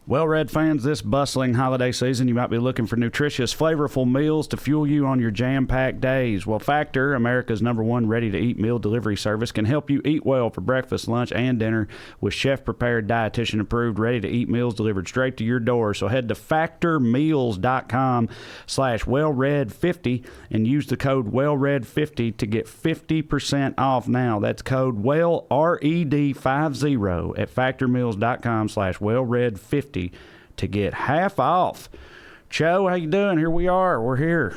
WellRED fans, this bustling holiday season, you might be looking for nutritious, flavorful meals to fuel you on your jam-packed days. Well, Factor, America's #1 ready-to-eat meal delivery service, can help you eat well for breakfast, lunch, and dinner with chef-prepared, dietitian-approved, ready-to-eat meals delivered straight to your door. So head to factormeals.com/WellRED50 and use the code WellRED50 to get 50% off now. That's code WellRED50 at factormeals.com/WellRED50 to get half off. Cho, how you doing? Here we are. We're here.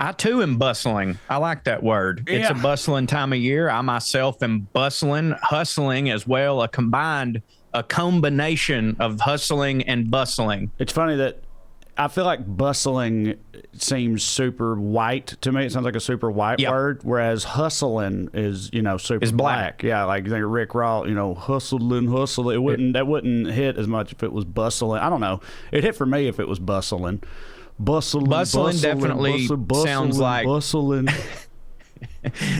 I, too, am bustling. I like that word. Yeah. It's a bustling time of year. I myself am bustling, hustling as well, a combination of hustling and bustling. It's funny that I feel like bustling seems super white to me. It sounds like a super white word, whereas hustling is, super black. Yeah, like you think of Rick Ross, hustling. That wouldn't hit as much if it was bustling. I don't know. It hit for me if it was bustling. Bustling definitely sounds like bustling.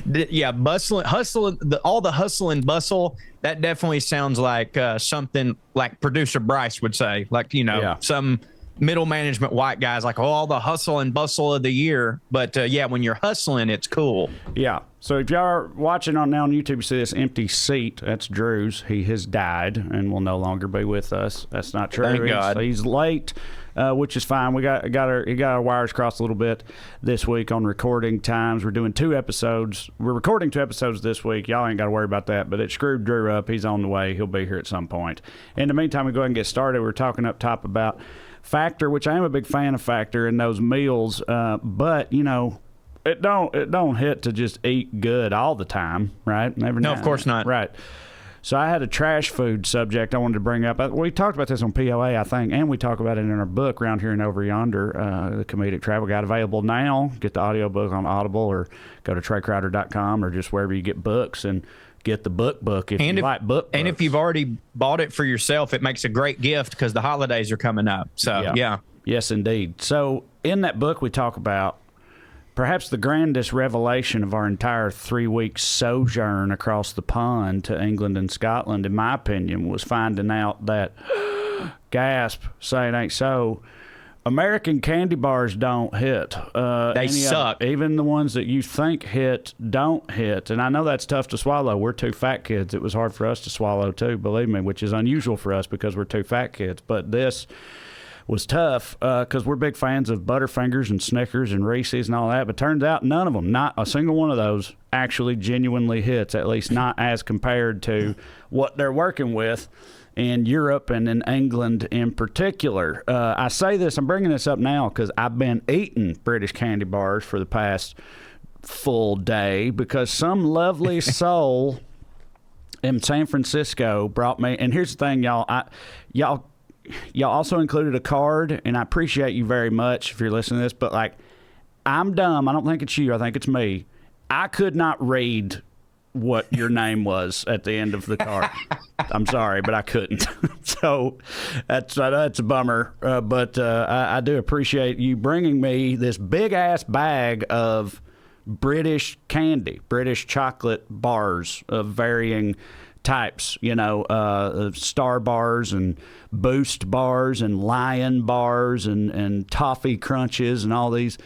Yeah, bustling, hustling, all the hustle and bustle. That definitely sounds like something like producer Bryce would say, like some middle management white guys, like all the hustle and bustle of the year. But when you're hustling, it's cool. Yeah. So if y'all are watching on YouTube, you see this empty seat. That's Drew's. He has died and will no longer be with us. That's not true. Thank God. He's late. Which is fine. We got our wires crossed a little bit this week on recording times. We're doing 2 episodes. We're recording 2 episodes this week. Y'all ain't got to worry about that, but it screwed Drew up. He's on the way. He'll be here at some point. In the meantime, we go ahead and get started. We're talking up top about Factor, which I am a big fan of Factor and those meals, but it don't hit to just eat good all the time, right? No, of course not. Right. So I had a trash food subject I wanted to bring up. We talked about this on POA, I think, and we talk about it in our book, Around Here and Over Yonder, the Comedic Travel Guide, available now. Get the audiobook on Audible or go to TraeCrowder.com or just wherever you get books and get the book if you like books. And if you've already bought it for yourself, it makes a great gift because the holidays are coming up. So, yeah. Yes, indeed. So in that book, we talk about perhaps the grandest revelation of our entire 3-week sojourn across the pond to England and Scotland, in my opinion, was finding out that, gasp, say it ain't so, American candy bars don't hit. They suck. Even the ones that you think hit don't hit. And I know that's tough to swallow. We're 2 fat kids. It was hard for us to swallow, too, believe me, which is unusual for us because we're 2 fat kids. But this was tough because we're big fans of Butterfingers and Snickers and Reese's and all that. But turns out none of them, not a single one of those, actually genuinely hits, at least not as compared to what they're working with in Europe and in England in particular. I say this, I'm bringing this up now because I've been eating British candy bars for the past full day because some lovely soul in San Francisco brought me, and here's the thing, y'all also included a card, and I appreciate you very much if you're listening to this, but I'm dumb. I don't think it's you. I think it's me. I could not read what your name was at the end of the card. I'm sorry, but I couldn't. So that's a bummer. But I do appreciate you bringing me this big-ass bag of British candy, British chocolate bars of varying types, Star bars and Boost bars and Lion bars and Toffee Crunches and all these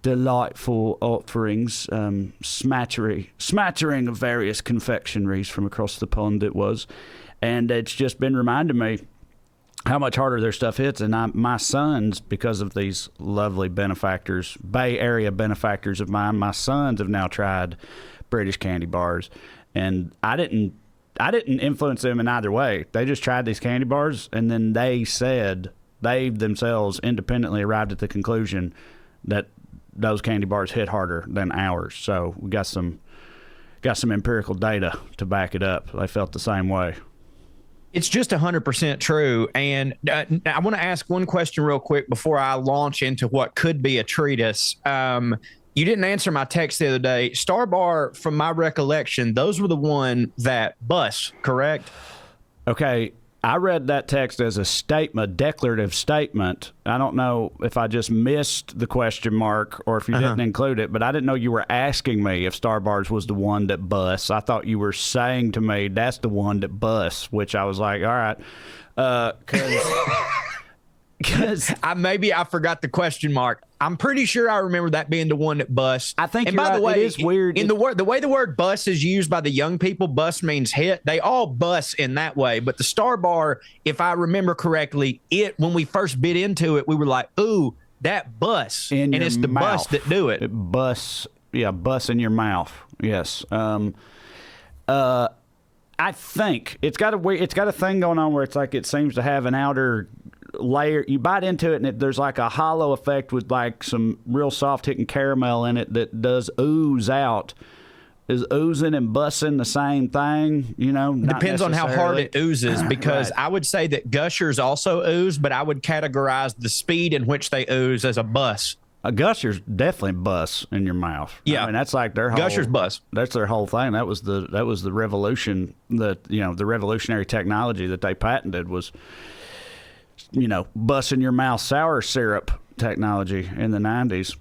delightful offerings, smattering of various confectionaries from across the pond it was. And it's just been reminding me how much harder their stuff hits. And my sons, because of these lovely benefactors, Bay Area benefactors of mine, my sons have now tried British candy bars. And I didn't influence them in either way. They just tried these candy bars, and then they themselves independently arrived at the conclusion that those candy bars hit harder than ours. So we got some empirical data to back it up. They felt the same way. It's just 100% true. And I want to ask one question real quick before I launch into what could be a treatise. You didn't answer my text the other day. Star Bar, from my recollection, those were the one that bust, correct? Okay. I read that text as a statement, declarative statement. I don't know if I just missed the question mark or if you didn't include it, but I didn't know you were asking me if Star Bars was the one that busts. I thought you were saying to me that's the one that busts, which I was like, all right. 'Cause Maybe I forgot the question mark. I'm pretty sure I remember that being the one that bust. I think. And by the way, it is weird. In the way the word bust is used by the young people, bust means hit. They all bust in that way. But the Star Bar, if I remember correctly, when we first bit into it, we were like, "Ooh, that bust," and it's the bust that do it. It busts. Yeah, bust in your mouth. Yes. I think it's got a thing going on where it's like it seems to have an outer layer. You bite into it and there's like a hollow effect with like some real soft hitting caramel in it that does ooze out. Is oozing and busting the same thing? Depends on how hard it oozes, because right. I would say that gushers also ooze, but I would categorize the speed in which they ooze as a bust. A gusher's definitely bust in your mouth. Yeah, I mean, that's like their whole gushers bust. That's their whole thing. That was the revolution. The revolutionary technology that they patented was, bust in your mouth sour syrup technology in the 90s.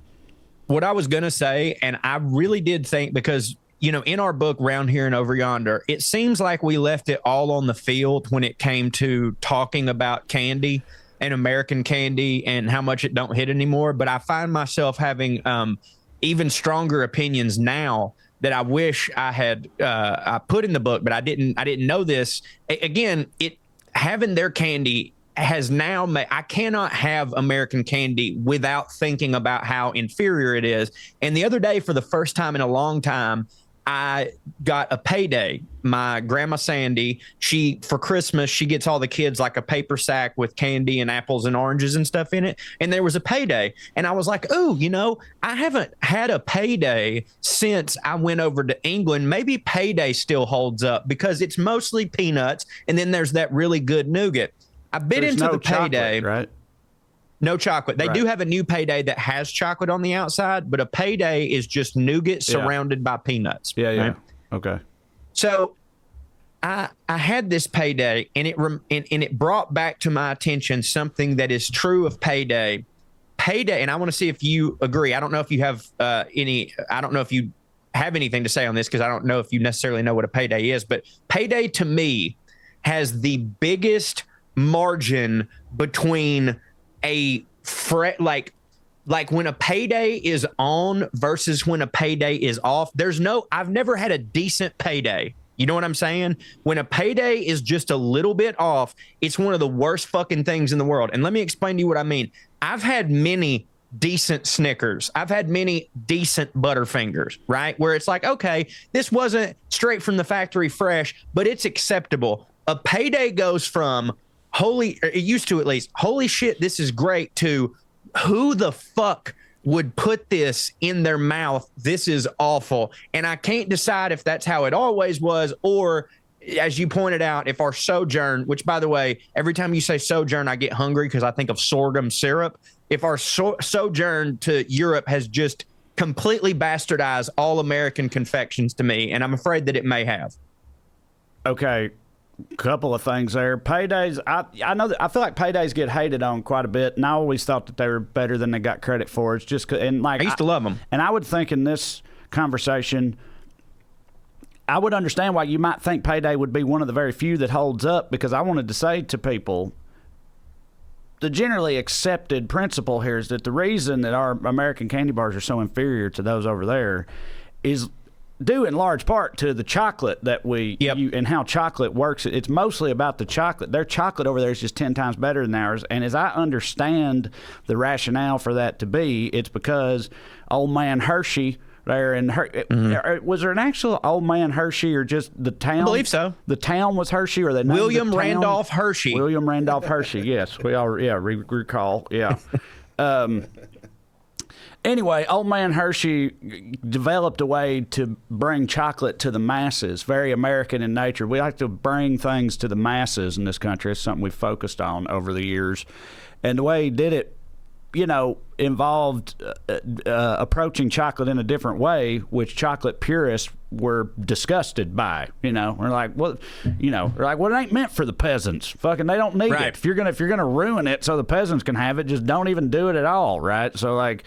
What I was gonna say, and I really did think, because in our book Round Here and Over Yonder, it seems like we left it all on the field when it came to talking about candy and American candy and how much it don't hit anymore. But I find myself having even stronger opinions now that I wish I had I put in the book, but I didn't know this. Again, having their candy has now made, I cannot have American candy without thinking about how inferior it is. And the other day, for the first time in a long time, I got a payday. My grandma Sandy, for Christmas, she gets all the kids like a paper sack with candy and apples and oranges and stuff in it. And there was a payday. And I was like, oh, I haven't had a payday since I went over to England. Maybe payday still holds up because it's mostly peanuts. And then there's that really good nougat. I bit into the payday. Right? No chocolate. They do have a new payday that has chocolate on the outside, but a payday is just nougat surrounded by peanuts. Yeah, yeah. Right? Okay. So I had this payday, and it brought back to my attention something that is true of payday. Payday, and I want to see if you agree. I don't know if you have I don't know if you have anything to say on this, because I don't know if you necessarily know what a payday is, but payday to me has the biggest margin between like when a payday is on versus when a payday is off. I've never had a decent payday. You know what I'm saying? When a payday is just a little bit off, it's one of the worst fucking things in the world. And let me explain to you what I mean. I've had many decent Snickers. I've had many decent Butterfingers, right? Where it's like, okay, this wasn't straight from the factory fresh, but it's acceptable. A payday goes from it used to, at least, holy shit, this is great, to who the fuck would put this in their mouth? This is awful. And I can't decide if that's how it always was, or, as you pointed out, if our sojourn, which, by the way, every time you say sojourn, I get hungry because I think of sorghum syrup. If our sojourn to Europe has just completely bastardized all American confections to me, and I'm afraid that it may have. Okay. Couple of things there. Paydays, I know that I feel like paydays get hated on quite a bit, and I always thought that they were better than they got credit for. It's just, and like, I used to love them. And I would think in this conversation, I would understand why you might think payday would be one of the very few that holds up, because I wanted to say to people, the generally accepted principle here is that the reason that our American candy bars are so inferior to those over there is due in large part to the chocolate that and how chocolate works. It's mostly about the chocolate. Their chocolate over there is just 10 times better than ours. And as I understand the rationale for that to be, it's because old man Hershey there in was there an actual old man Hershey, or just the town? I believe so. The town was Hershey, or they named William the town? Randolph Hershey. William Randolph Hershey. Yes, we all recall. Yeah. Anyway, old man Hershey developed a way to bring chocolate to the masses, very American in nature. We like to bring things to the masses in this country. It's something we've focused on over the years. And the way he did it, involved approaching chocolate in a different way, which chocolate purists were disgusted by. We're like, well, it ain't meant for the peasants. Fucking, they don't need it. If you're gonna ruin it so the peasants can have it, just don't even do it at all, right? So like.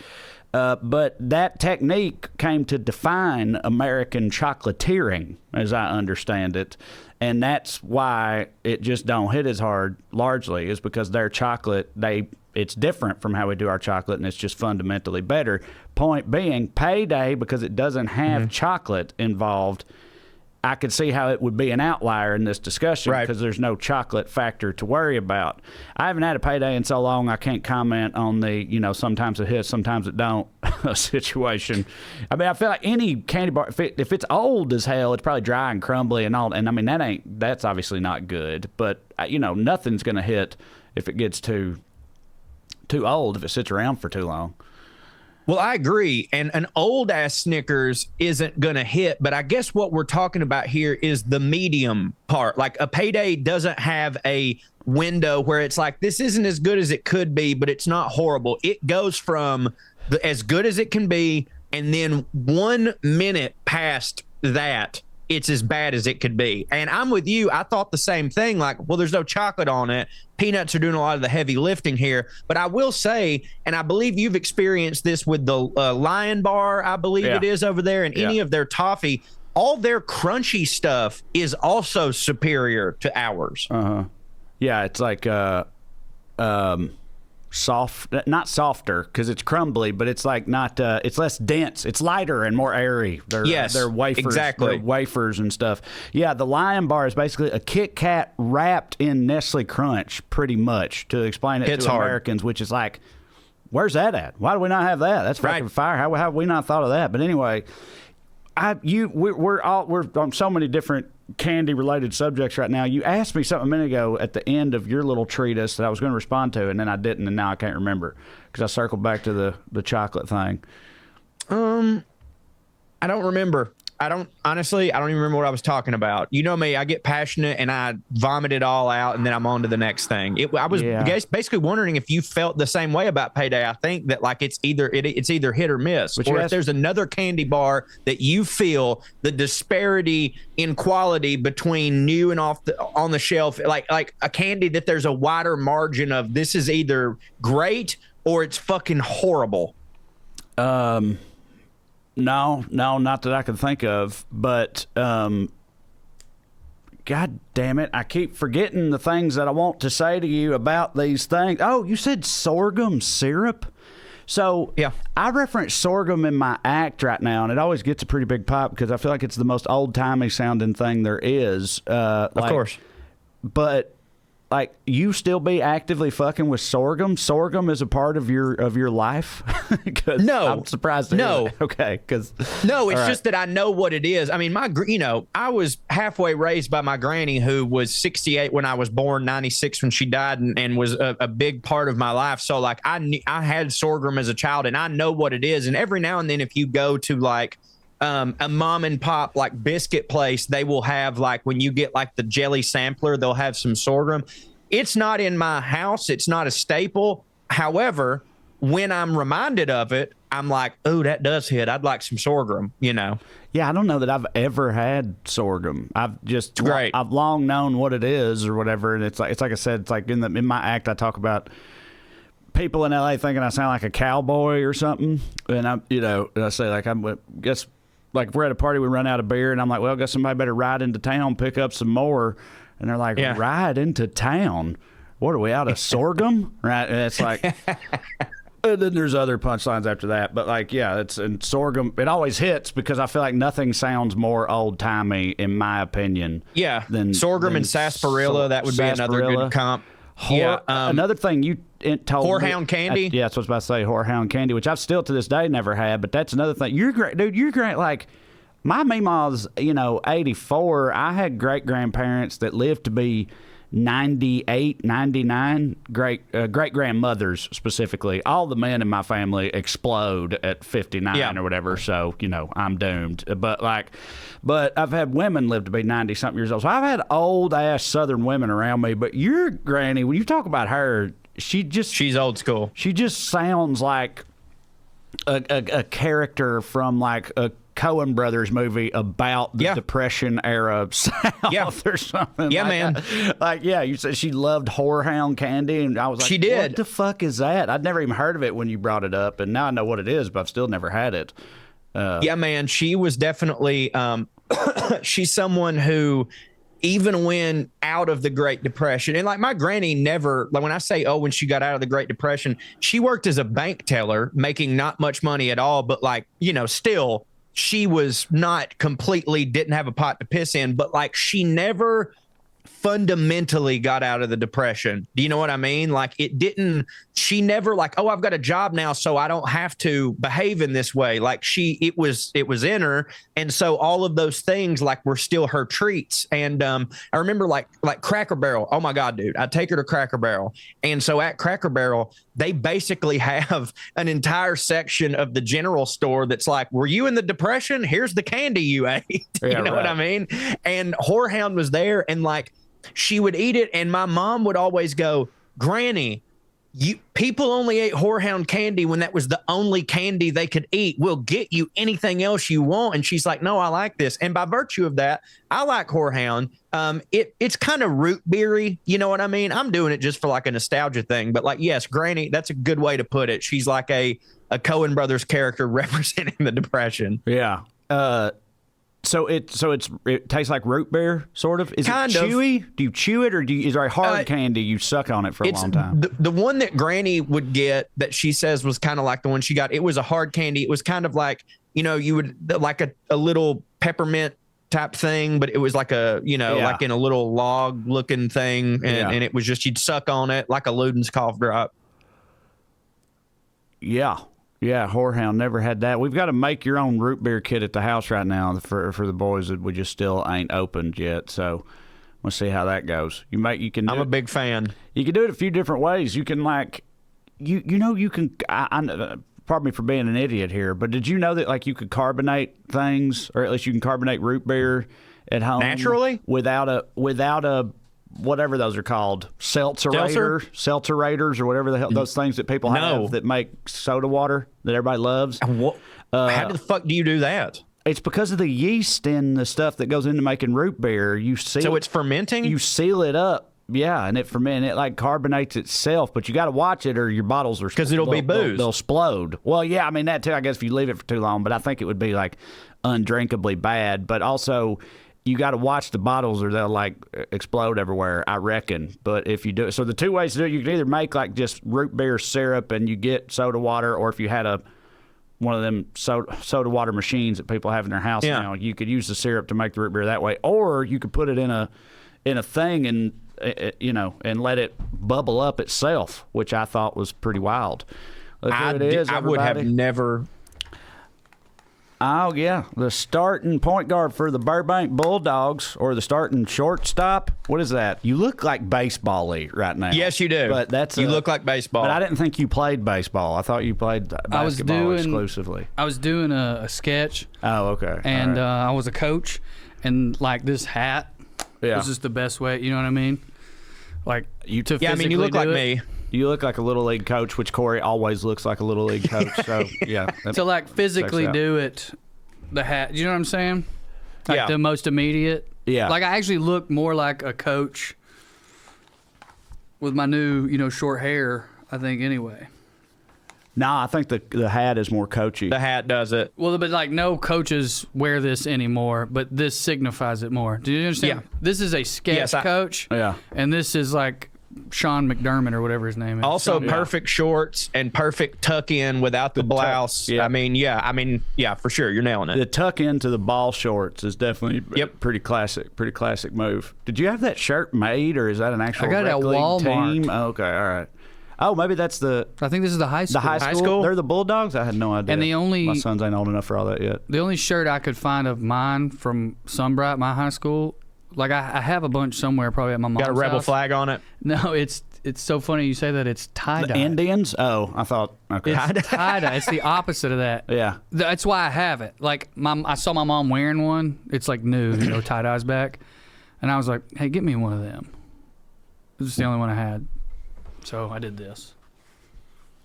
But that technique came to define American chocolatiering, as I understand it. And that's why it just don't hit as hard, largely, is because their chocolate, they it's different from how we do our chocolate, and it's just fundamentally better. Point being, Payday, because it doesn't have chocolate involved, I could see how it would be an outlier in this discussion because there's no chocolate factor to worry about. I haven't had a Payday in so long I can't comment on the, sometimes it hits, sometimes it don't situation. I mean, I feel like any candy bar, if it's old as hell, it's probably dry and crumbly and all. And I mean, that's obviously not good. But, nothing's going to hit if it gets too old, if it sits around for too long. Well, I agree. And an old ass Snickers isn't going to hit. But I guess what we're talking about here is the medium part. Like a Payday doesn't have a window where it's like, this isn't as good as it could be, but it's not horrible. It goes from as good as it can be. And then 1 minute past that, it's as bad as it could be. And I'm with you. I thought the same thing. Like, well, there's no chocolate on it. Peanuts are doing a lot of the heavy lifting here. But I will say, and I believe you've experienced this with the Lion Bar, I believe it is over there, and any of their toffee, all their crunchy stuff is also superior to ours. Yeah, it's like soft, not softer because it's crumbly, but it's like not, it's less dense. It's lighter and more airy. They're wafers, exactly. They're wafers and stuff. Yeah, the Lion Bar is basically a Kit Kat wrapped in Nestle Crunch, pretty much, to explain it to Americans, which is like, where's that at? Why do we not have that? That's fucking fire. How have we not thought of that? But anyway, we're on so many different candy related subjects right now. You asked me something a minute ago at the end of your little treatise that I was going to respond to, and then I didn't, and now I can't remember because I circled back to the chocolate thing. I don't remember. I don't even remember what I was talking about. You know me, I get passionate and I vomit it all out, and then I'm on to the next thing. I was basically wondering if you felt the same way about Payday. I think that like it's either hit or miss, or if there's another candy bar that you feel the disparity in quality between new and on the shelf, like a candy that there's a wider margin of this is either great or it's fucking horrible. No, not that I can think of, but God damn it, I keep forgetting the things that I want to say to you about these things. Oh, you said sorghum syrup? So yeah, I reference sorghum in my act right now, and it always gets a pretty big pop because I feel like it's the most old-timey sounding thing there is. Of course. But like, you still be actively fucking with sorghum? Sorghum is a part of your life? No, I'm surprised. No, okay, because no, it's just that I know what it is. I mean, I was halfway raised by my granny, who was 68 when I was born, 96 when she died, and was a big part of my life. So like, I had sorghum as a child, and I know what it is. And every now and then, if you go to like a mom and pop like biscuit place, they will have like, when you get like the jelly sampler, they'll have some sorghum. It's not in my house. It's not a staple. However, when I'm reminded of it, I'm like, oh, that does hit. I'd like some sorghum, Yeah, I don't know that I've ever had sorghum. I've long known what it is or whatever. And it's like I said, it's like in my act, I talk about people in LA thinking I sound like a cowboy or something. And I say like, guess like if we're at a party, we run out of beer, and I'm like, well, I guess somebody better ride into town, pick up some more. And they're like, ride into town? What are we out of sorghum? Right? And it's like, and then there's other punchlines after that. But like, yeah, and sorghum, it always hits because I feel like nothing sounds more old timey, in my opinion. Yeah, than sorghum and sarsaparilla. That would be another good comp. Another thing you told Whorehound candy. Yeah, that's what I was about to say. Whorehound candy, which I've still to this day never had. But that's another thing. You're great, dude. You're great. Like, my Meemaw's, 84. I had great grandparents that lived to be 98, 99. Great grandmothers specifically. All the men in my family explode at 59 or whatever. So I'm doomed. But I've had women live to be 90 something years old. So I've had old ass Southern women around me. But your granny, when you talk about her, she's old school. She just sounds like a character from like a Coen Brothers movie about the Depression era South or something. Yeah, man. You said she loved Whorehound candy, and I was like, she did. What the fuck is that? I'd never even heard of it when you brought it up, and now I know what it is, but I've still never had it. Yeah, man. She was definitely she's someone who even when out of the Great Depression. And like my granny never, like when I say, oh, when she got out of the Great Depression, she worked as a bank teller, making not much money at all, but like, still she was not completely, didn't have a pot to piss in, but like she never fundamentally got out of the Depression. Do you know what I mean? Like she never like, oh, I've got a job now, so I don't have to behave in this way. Like it was in her. And so all of those things like were still her treats. And I remember like Cracker Barrel. Oh my God, dude, I'd take her to Cracker Barrel. And so at Cracker Barrel, they basically have an entire section of the general store that's like, were you in the Depression? Here's the candy you ate. Yeah, you know what I mean? And Whorehound was there, and like, she would eat it, and my mom would always go, Granny, people only ate Whorehound candy when that was the only candy they could eat. We'll get you anything else you want. And she's like, no, I like this. And by virtue of that, I like Whorehound. It's kind of root beery. You know what I mean? I'm doing it just for like a nostalgia thing. But like, yes, Granny, that's a good way to put it. She's like a Coen Brothers character representing the Depression. Yeah. So it tastes like root beer, sort of. Is kind it chewy? Do you chew it, or is there a hard candy you suck on it for a long time? The one that Granny would get that she says was kind of like the one she got. It was a hard candy. It was kind of like, you would like a little peppermint type thing, but it was like like in a little log looking thing, and it was just you'd suck on it like a Luden's cough drop. Yeah. Yeah, Whorehound never had that. We've got to make your own root beer kit at the house right now for the boys that we just still ain't opened yet. So we'll see how that goes. I'm a big fan. You can do it a few different ways. You can like, you can. Pardon me for being an idiot here, but did you know that like you could carbonate things, or at least you can carbonate root beer at home naturally without a whatever those are called, seltzerators or whatever the hell those things that people have that make soda water that everybody loves. How the fuck do you do that? It's because of the yeast and the stuff that goes into making root beer. So it's fermenting? You seal it up. Yeah, and it ferments. It like carbonates itself, but you got to watch it or your bottles are because it'll be booze. They'll explode. Well, yeah, I mean that too. I guess if you leave it for too long, but I think it would be like undrinkably bad. But also, you got to watch the bottles or they'll like explode everywhere, I reckon. But if you do it, so the two ways to do it, you can either make like just root beer syrup and you get soda water, or if you had one of them soda water machines that people have in their house now, you could use the syrup to make the root beer that way, or you could put it in a thing and and let it bubble up itself, which I thought was pretty wild. I would have never. Oh, yeah. The starting point guard for the Burbank Bulldogs, or the starting shortstop. What is that? You look like baseball-y right now. Yes, you do. But you look like baseball. But I didn't think you played baseball. I thought you played basketball exclusively. I was doing a sketch. Oh, okay. And I was a coach, and like this hat was just the best way. You know what I mean? Like you look like me. You look like a Little League coach, which Corey always looks like a Little League coach. So, yeah. To, like, physically do it, the hat, you know what I'm saying? Like, the most immediate. Yeah. Like, I actually look more like a coach with my new, short hair, I think, anyway. I think the hat is more coachy. The hat does it. Well, but, like, no coaches wear this anymore, but this signifies it more. Do you understand? Yeah. This is a sketch coach. Yeah. And this is, like, Sean McDermott or whatever his name is. Also, perfect shorts and perfect tuck in without the blouse. I mean, for sure, you're nailing it. The tuck into the ball shorts is definitely a pretty classic move. Did you have that shirt made, or is that an actual? I got it at Walmart. Team? Oh, okay, all right. Oh, maybe that's the. I think this is the high school. The high school? They're the Bulldogs. I had no idea. And my sons ain't old enough for all that yet. The only shirt I could find of mine from Sunbright, my high school. Like, I have a bunch somewhere, probably at my mom's house. Got a rebel flag on it? No, it's so funny you say that. It's tie-dye. The Indians? Oh, I thought, okay. It's tie-dye. It's the opposite of that. Yeah. That's why I have it. Like, I saw my mom wearing one. It's like new, tie-dye's back. And I was like, hey, get me one of them. This is the only one I had. So I did this.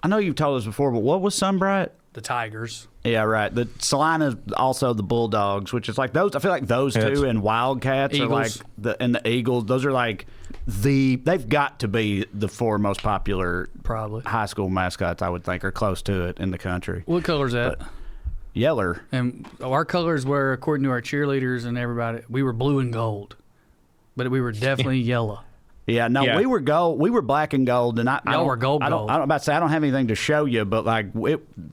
I know you've told us before, but what was Sunbright? The Tigers. Yeah, right. The Salina's also the Bulldogs, which is like those. I feel like those two and Wildcats Eagles. are like the Eagles. Those are like they've got to be the four most popular probably high school mascots, I would think, or close to it in the country. What color's that? Yeller. And our colors were, according to our cheerleaders and everybody, we were blue and gold. but we were definitely yellow. Yeah, no, we were gold. We were black and gold, and I were gold. I don't about to say I don't have anything to show you, but like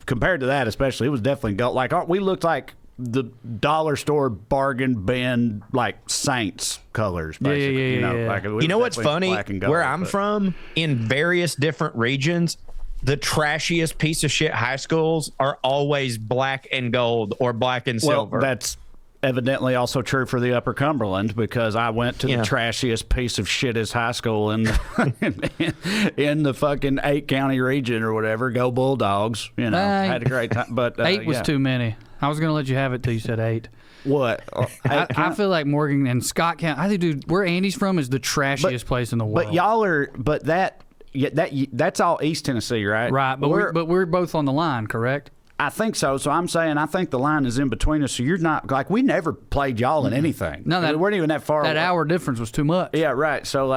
compared to that, especially, it was definitely gold. Like we looked like the dollar store bargain bin, like Saints colors. Basically, Yeah. Like, you know what's funny? Gold, where I'm from, in various different regions, the trashiest piece of shit high schools are always black and gold or black and silver. Well, that's evidently also true for the Upper Cumberland, because I went to the trashiest piece of shit as high school in the fucking 8-county region or whatever. Go Bulldogs! Had a great time. But 8 was too many. I was gonna let you have it till you said 8. What? I feel like Morgan and Scott County. I think, dude, where Andy's from is the trashiest place in the world. But y'all are. But that's all East Tennessee, right? Right. But we're both on the line, correct? I think so. So I'm saying I think the line is in between us. So you're not like, we never played y'all in anything. No, we weren't even that far. That hour difference was too much. Yeah, right. So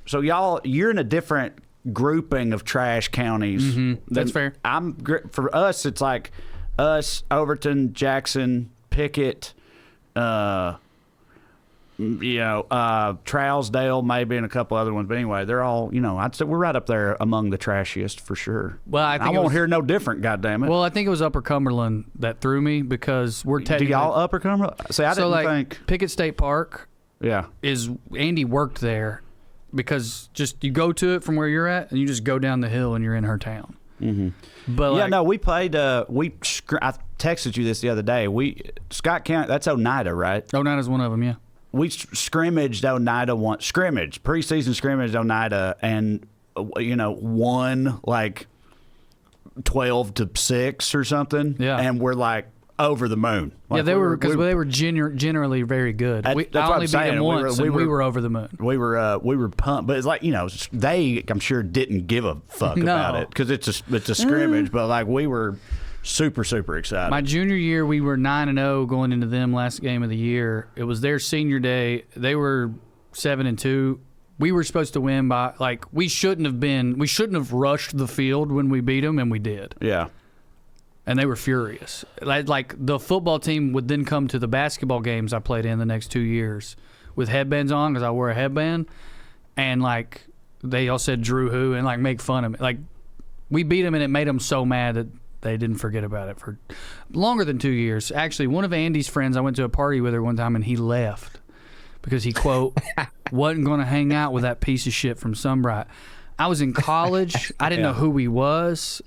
you're in a different grouping of trash counties. Mm-hmm. That's fair. For us, it's like us, Overton, Jackson, Pickett, Trousdale, maybe, and a couple other ones. But anyway, they're all, I'd say we're right up there among the trashiest for sure. Well, I won't hear no different, goddammit. Well, I think it was Upper Cumberland that threw me, because we're technically. Do y'all Upper Cumberland? See, I didn't think. Pickett State Park. Yeah. Andy worked there, because just you go to it from where you're at, and you just go down the hill and you're in her town. Mm-hmm. But we played. I texted you this the other day. Scott County. That's Oneida, right? Oneida's one of them. Yeah. We scrimmaged Oneida preseason scrimmaged Oneida, and won like 12-6 or something. Yeah, and we're like over the moon. Like, they were generally very good. I only beat them once, and we were over the moon. We were pumped, but it's like they, I'm sure, didn't give a fuck about it, because it's a scrimmage, but like we were super, super excited. My junior year, we were 9-0 going into them last game of the year. It was their senior day. They were 7-2. We were supposed to win by, like, we shouldn't have rushed the field when we beat them, and we did. Yeah. And they were furious. Like the football team would then come to the basketball games I played in the next 2 years with headbands on, because I wore a headband, and like they all said Drew who, and like make fun of me. Like, we beat them, and it made them so mad that they didn't forget about it for longer than 2 years. Actually, one of Andy's friends, I went to a party with her one time, and he left because he, quote, wasn't going to hang out with that piece of shit from Sunbright. I was in college. I didn't know who he was.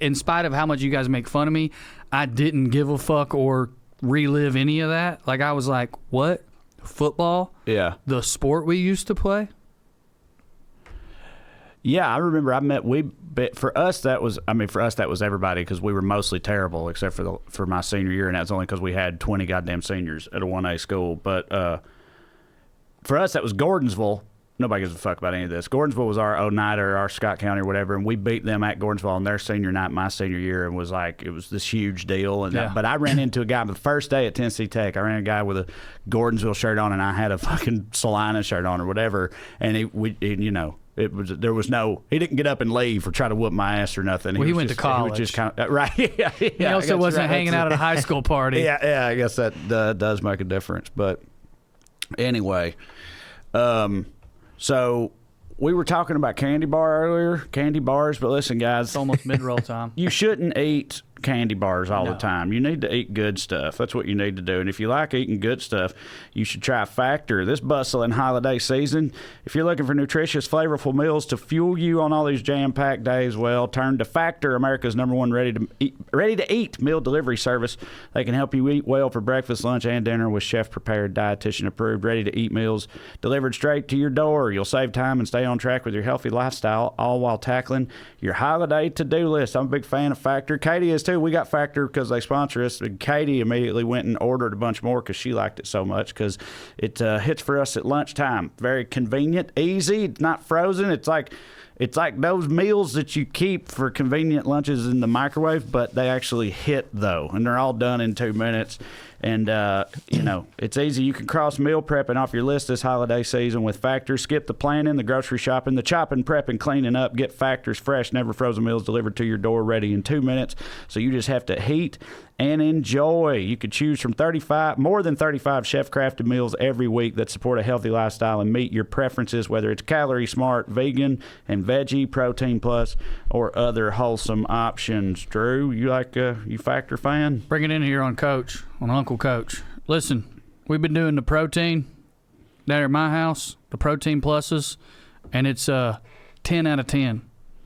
In spite of how much you guys make fun of me, I didn't give a fuck or relive any of that. Like, I was like, what? Football? Yeah. The sport we used to play? Yeah, I remember for us that was everybody, because we were mostly terrible except for my senior year, and that's only because we had 20 goddamn seniors at a 1A school. But for us, that was Gordonsville. Nobody gives a fuck about any of this. Gordonsville was our Oneida or our Scott County or whatever, and we beat them at Gordonsville on their senior night, my senior year, and it was this huge deal. And but I ran into a guy the first day at Tennessee Tech. I ran into a guy with a Gordonsville shirt on, and I had a fucking Salina shirt on or whatever, and he didn't get up and leave or try to whoop my ass or nothing. Well, he went to college. He was just kind of right. He also wasn't hanging out at a high school party. Yeah. I guess that does make a difference. But anyway, so we were talking about candy bars, but listen, guys, it's almost mid-roll time. You shouldn't eat candy bars all the time. You need to eat good stuff. That's what you need to do. And if you like eating good stuff, you should try Factor this bustling holiday season. If you're looking for nutritious, flavorful meals to fuel you on all these jam-packed days, well, turn to Factor, America's #1 ready-to-eat meal delivery service. They can help you eat well for breakfast, lunch, and dinner with chef-prepared, dietitian-approved, ready-to-eat meals delivered straight to your door. You'll save time and stay on track with your healthy lifestyle, all while tackling your holiday to-do list. I'm a big fan of Factor. Katie is too. We got Factor because they sponsor us. And Katie immediately went and ordered a bunch more because she liked it so much, because it hits for us at lunchtime. Very convenient, easy. It's not frozen. It's like those meals that you keep for convenient lunches in the microwave, but they actually hit, though, and they're all done in 2 minutes. And, it's easy. You can cross meal prepping off your list this holiday season with Factor. Skip the planning, the grocery shopping, the chopping, prepping, cleaning up. Get Factor's fresh, never frozen meals delivered to your door ready in 2 minutes. So you just have to heat and enjoy. You could choose from more than 35 chef-crafted meals every week that support a healthy lifestyle and meet your preferences, whether it's Calorie Smart, vegan, and veggie, Protein Plus, or other wholesome options. Drew, you Factor fan? Bring it in here on Uncle Coach. Listen, we've been doing the protein down at my house, the Protein Pluses, and it's 10 out of 10.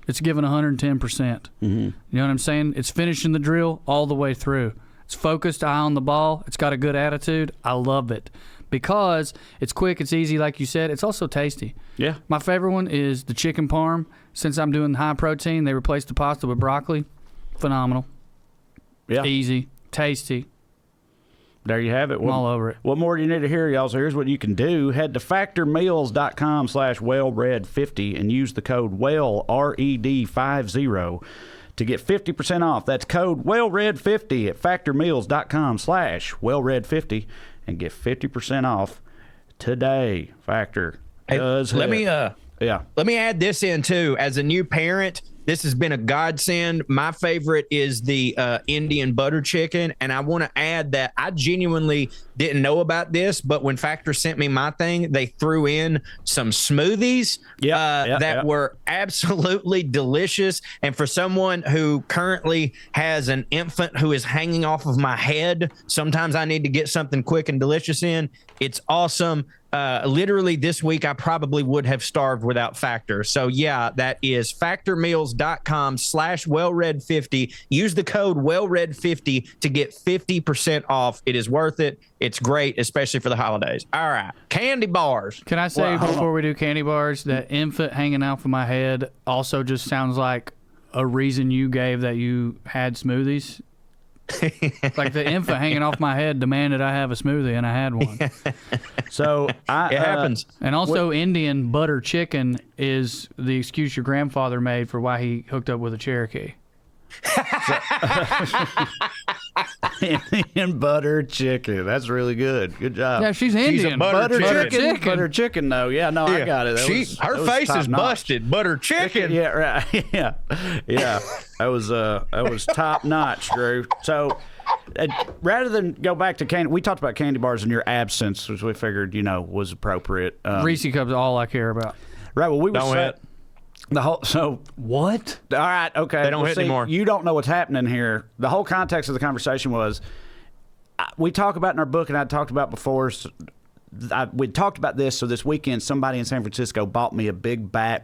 It's giving 110%. Mm-hmm. You know what I'm saying? It's finishing the drill all the way through. It's focused, eye on the ball. It's got a good attitude. I love it because it's quick, it's easy, like you said. It's also tasty. Yeah. My favorite one is the chicken parm. Since I'm doing high protein, they replaced the pasta with broccoli. Phenomenal. Yeah. Easy. Tasty. There you have it. I'm all over it. What more do you need to hear, y'all? So here's what you can do. Head to factormeals.com/WellRED50 and use the code WellRED50 to get 50% off. That's code WellRED50 at factormeals.com/WellRED50 and get 50% off today. Factor. Let me add this in too. As a new parent, this has been a godsend. My favorite is the Indian butter chicken. And I want to add that I genuinely didn't know about this, but when Factor sent me my thing, they threw in some smoothies that were absolutely delicious. And for someone who currently has an infant who is hanging off of my head, sometimes I need to get something quick and delicious in. It's awesome. Literally this week, I probably would have starved without Factor. So yeah, that is factormeals.com/WellRED50. Use the code WellRED50 to get 50% off. It is worth it. It's great, especially for the holidays. All right. Candy bars. Can I say before we do candy bars, that infant hanging off of my head also just sounds like a reason you gave that you had smoothies? Like the infant hanging off my head demanded I have a smoothie, and I had one. So it happens. And also, Indian butter chicken is the excuse your grandfather made for why he hooked up with a Cherokee. Indian butter chicken. That's really good. Good job. Yeah, she's Indian. She's a butter chicken. Butter chicken, though. Yeah, no, I got it. Her face is busted. Butter chicken. Yeah, right. Yeah. That was top notch, Drew. So, rather than go back to candy, we talked about candy bars in your absence, which we figured, was appropriate. Reese Cups is all I care about. Right. Well, we were set. What? All right, okay. They don't hit anymore. You don't know what's happening here. The whole context of the conversation was we talk about in our book, and I talked about before. We talked about this. So this weekend, somebody in San Francisco brought me a big bag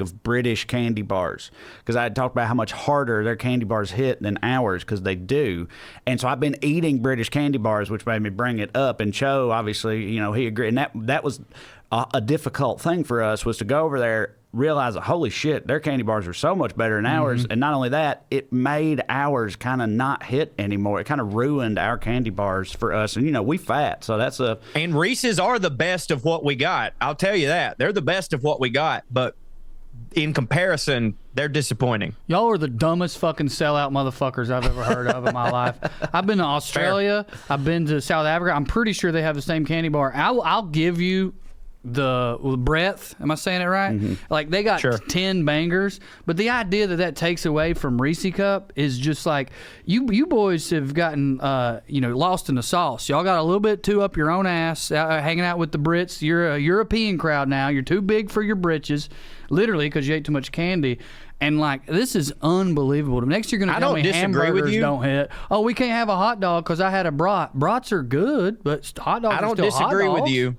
of British candy bars because I had talked about how much harder their candy bars hit than ours because they do. And so I've been eating British candy bars, which made me bring it up. And Cho, obviously, he agreed. And that was a difficult thing for us, was to go over there, realize that, holy shit, their candy bars are so much better than ours. And not only that, it made ours kind of not hit anymore. It kind of ruined our candy bars for us. And, we fat, so that's a... And Reese's are the best of what we got. I'll tell you that. They're the best of what we got. But in comparison, they're disappointing. Y'all are the dumbest fucking sellout motherfuckers I've ever heard of in my life. I've been to Australia. Fair. I've been to South Africa. I'm pretty sure they have the same candy bar. I'll give you the breadth. Am I saying it right? Mm-hmm. Like they got 10 bangers, but the idea that takes away from Reese Cup is just like you boys have gotten lost in the sauce. Y'all got a little bit too up your own ass, hanging out with the Brits. You're a European crowd now. You're too big for your britches, literally, because you ate too much candy. And this is unbelievable. Next, you're going to tell me hamburgers don't hit. Oh, we can't have a hot dog because I had a brat. Brats are good, but hot dogs. I don't disagree with you.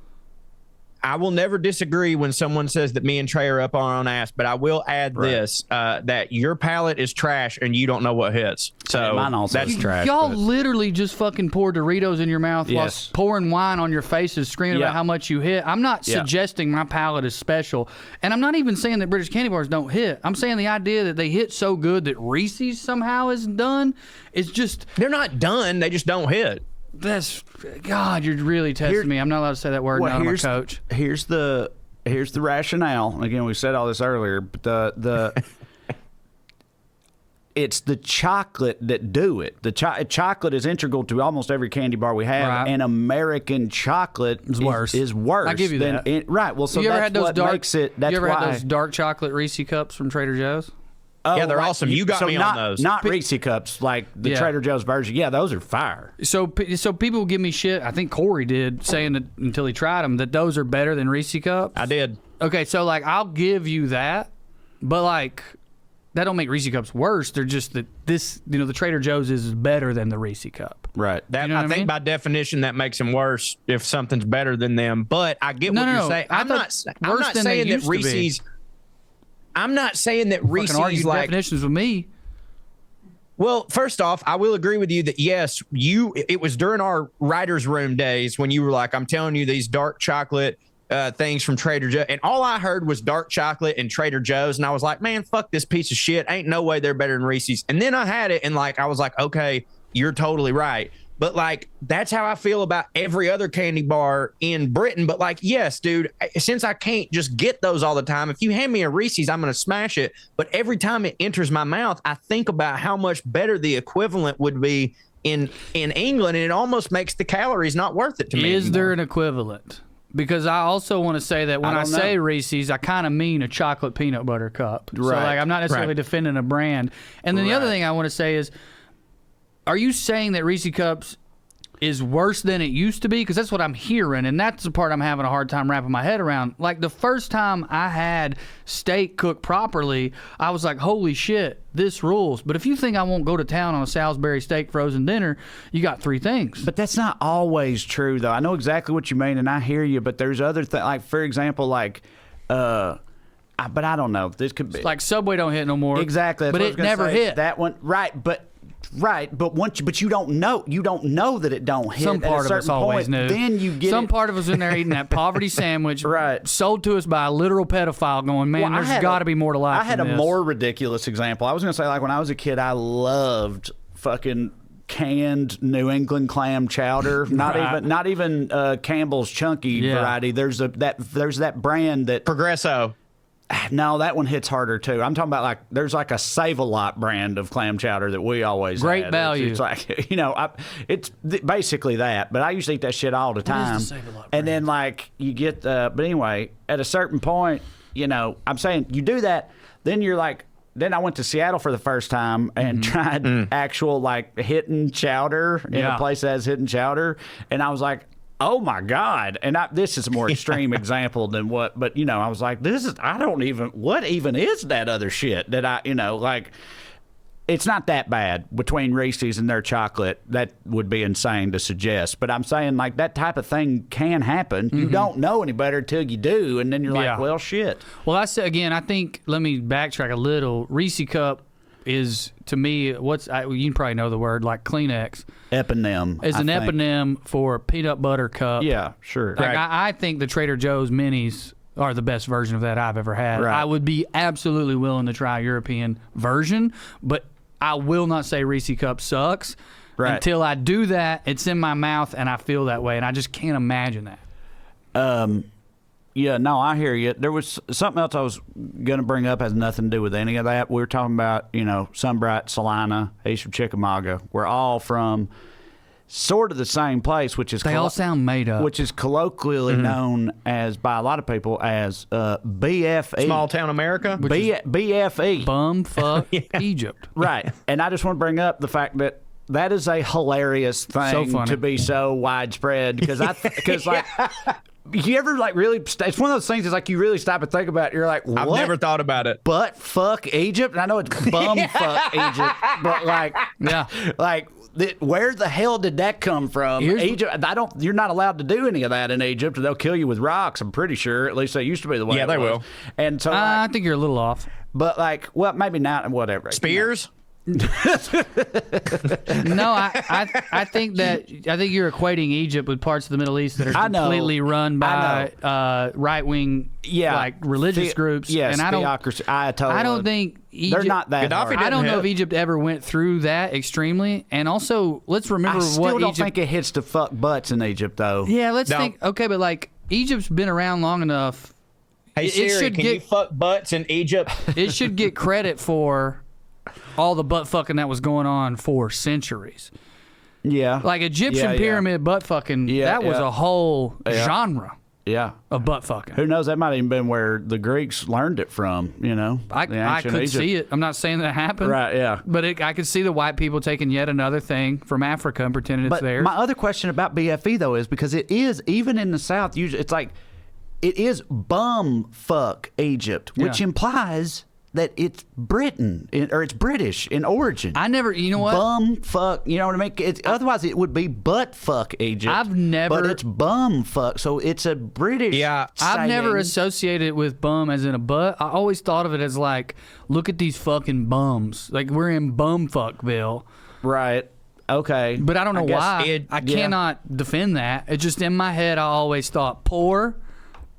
I will never disagree when someone says that me and Trae are up our own ass, but I will add this, that your palate is trash and you don't know what hits. So mine also is trash. Y'all literally just fucking pour Doritos in your mouth while pouring wine on your faces, screaming about how much you hit. I'm not suggesting my palate is special, and I'm not even saying that British candy bars don't hit. I'm saying the idea that they hit so good that Reese's somehow is done is just... They're not done. They just don't hit. God, you're really testing me. I'm not allowed to say that word now. I'm a coach. Here's the rationale. Again, we said all this earlier, but the it's the chocolate that do it. The chocolate is integral to almost every candy bar we have, and American chocolate is worse. I give you that. Right. Well, so that's what makes it. That's you ever why. had those dark chocolate Reese Cups from Trader Joe's? Oh, yeah, they're awesome. You got me not, on those. Not Reese cups, like the Trader Joe's version. Yeah, those are fire. So people give me shit. I think Corey did, saying that until he tried them, that those are better than Reese cups. I did. Okay, so like I'll give you that, but like that don't make Reese cups worse. They're just that this, the Trader Joe's is better than the Reese cup. Right. That, You know what I think mean? by definition that makes them worse if something's better than them. But I get what you're saying. I'm not saying that Reese's. I'm not saying that Reese's like definitions with me. Well, first off, I will agree with you that yes, it was during our writers' room days when you were like, I'm telling you these dark chocolate things from Trader Joe's, and all I heard was dark chocolate and Trader Joe's, and I was like, man, fuck this piece of shit. Ain't no way they're better than Reese's. And then I had it, and like I was like, okay, you're totally right. But like that's how I feel about every other candy bar in Britain. But like, yes, dude, since I can't just get those all the time, if you hand me a Reese's, I'm gonna smash it. But every time it enters my mouth, I think about how much better the equivalent would be in England, and it almost makes the calories not worth it to me. Is there an equivalent? Because I also want to say that when I say Reese's, I kind of mean a chocolate peanut butter cup. Right. So like I'm not necessarily defending a brand. And then the other thing I want to say is, are you saying that Reese Cups is worse than it used to be? Because that's what I'm hearing, and that's the part I'm having a hard time wrapping my head around. Like, the first time I had steak cooked properly, I was like, holy shit, this rules. But if you think I won't go to town on a Salisbury steak frozen dinner, you got three things. But that's not always true, though. I know exactly what you mean, and I hear you, but there's other things, like, for example, like, but I don't know. This could be. Like, Subway don't hit no more. Exactly. But it never hit. That one, right, but you don't know that it don't hit. Some part of us always knew. Then you get some part of us in there eating that poverty sandwich, right, sold to us by a literal pedophile. Going, man, there's got to be more to life. I had a more ridiculous example. I was going to say, like, when I was a kid, I loved fucking canned New England clam chowder. Not even Campbell's chunky variety. There's that brand that Progresso. No, that one hits harder too. I'm talking about, like, there's like a Save-A-Lot brand of clam chowder that we always great had. value. It's like, it's basically that. But I used to eat that shit all the time. What is the Save-A-Lot brand? And then, like, you get but anyway, at a certain point, I'm saying you do that, then you're like. Then I went to Seattle for the first time and tried actual, like, hidden chowder in a place that has hidden chowder, and I was like, oh my God. And this is a more extreme example than what, but I was like, what even is that other shit that like, it's not that bad between Reese's and their chocolate. That would be insane to suggest. But I'm saying, like, that type of thing can happen. You don't know any better till you do. And then you're like, well, shit. Well, I say again, I think, let me backtrack a little. Reese Cup is, to me, you probably know the word, like Kleenex. Eponym. Is an eponym for peanut butter cup. Yeah, sure. Like, I think the Trader Joe's minis are the best version of that I've ever had. Right. I would be absolutely willing to try a European version, but I will not say Reese Cup sucks. Right. Until I do that, it's in my mouth and I feel that way, and I just can't imagine that. Yeah, no, I hear you. There was something else I was going to bring up, has nothing to do with any of that. We were talking about, Sunbright, Salina, East of Chickamauga. We're all from sort of the same place, which is... They all sound made up. Which is colloquially known as, by a lot of people, as BFE. Small town America? BFE. Bum fuck Egypt. Right. And I just want to bring up the fact that is a hilarious thing to be so widespread, because you ever, like, really, it's one of those things that's like you really stop and think about it. You're like, what? I've never thought about it. But fuck Egypt? And I know it's bum fuck Egypt, but where the hell did that come from? Egypt, you're not allowed to do any of that in Egypt. They'll kill you with rocks, I'm pretty sure. At least that used to be the way. Yeah, they will. And so, I think you're a little off. But, like, well, maybe not, whatever. Spears? No, I think you're equating Egypt with parts of the Middle East that are completely run by right wing, like, religious groups. Yes, and I don't think Egypt, they're not that. I don't know if Egypt ever went through that extremely. And also, let's remember I don't think it hits to fuck butts in Egypt, though. Yeah, let's think. Okay, but, like, Egypt's been around long enough. Hey Siri, can you fuck butts in Egypt? It should get credit for all the butt fucking that was going on for centuries. Yeah. Like Egyptian pyramid butt fucking, that was a whole genre. Yeah. of butt fucking. Who knows? That might have even been where the Greeks learned it from, you know? I could see it. I'm not saying that happened. Right, yeah. But I could see the white people taking yet another thing from Africa and pretending it's theirs. My other question about BFE, though, is because it is, even in the South, usually it's like, it is bum fuck Egypt, which implies that it's Britain or it's British in origin. I never, you know what? Bum fuck, you know what I mean? Otherwise, it would be butt fuck Egypt. I've never. But it's bum fuck, so it's a British. Yeah, I've never saying. associated it with bum as in a butt. I always thought of it as like, look at these fucking bums. Like we're in bumfuckville. Right. Okay. But I don't know why. I yeah. cannot defend that. It's just in my head. I always thought poor